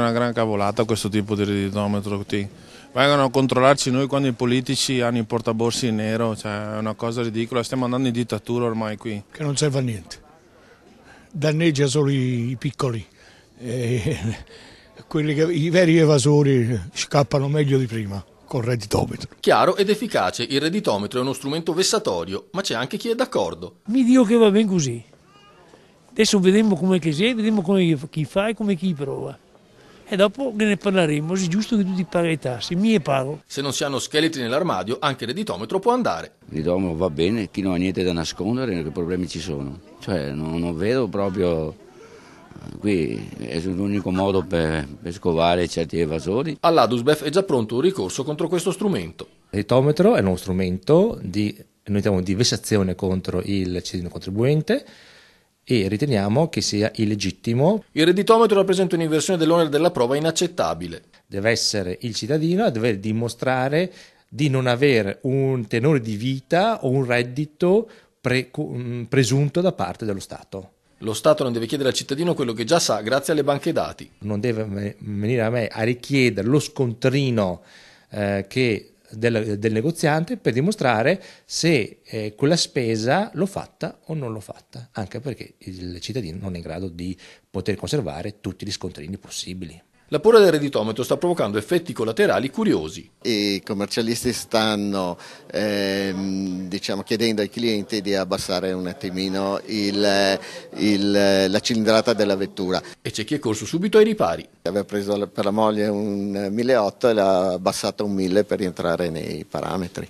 una gran cavolata questo tipo di redditometro. Vengono a controllarci noi quando i politici hanno i portaborsi in nero, cioè è una cosa ridicola, stiamo andando in dittatura ormai qui. Che non serve a niente, danneggia solo i piccoli, i veri evasori scappano meglio di prima col redditometro. Chiaro ed efficace, il redditometro è uno strumento vessatorio, ma c'è anche chi è d'accordo. Mi dico che va bene così. Adesso vediamo come che sia, vediamo come chi fa e come chi prova. E dopo ne parleremo, è giusto che tutti paghi le tasse, mi pago. Se non si hanno scheletri nell'armadio, anche il redditometro può andare. Il redditometro va bene, chi non ha niente da nascondere, che problemi ci sono? Cioè non vedo proprio, qui è l'unico modo per scovare certi evasori. All'Adusbef è già pronto un ricorso contro questo strumento. Il redditometro è uno strumento di vessazione contro il cittadino contribuente, e riteniamo che sia illegittimo. Il redditometro rappresenta un'inversione dell'onere della prova inaccettabile. Deve essere il cittadino a dover dimostrare di non avere un tenore di vita o un reddito presunto da parte dello Stato. Lo Stato non deve chiedere al cittadino quello che già sa grazie alle banche dati. Non deve venire a me a richiedere lo scontrino del negoziante per dimostrare se quella spesa l'ho fatta o non l'ho fatta, anche perché il cittadino non è in grado di poter conservare tutti gli scontrini possibili. La paura del redditometro sta provocando effetti collaterali curiosi. I commercialisti stanno chiedendo ai clienti di abbassare un attimino la cilindrata della vettura. E c'è chi è corso subito ai ripari. Aveva preso per la moglie un 1.800 e l'ha abbassato a un 1.000 per rientrare nei parametri.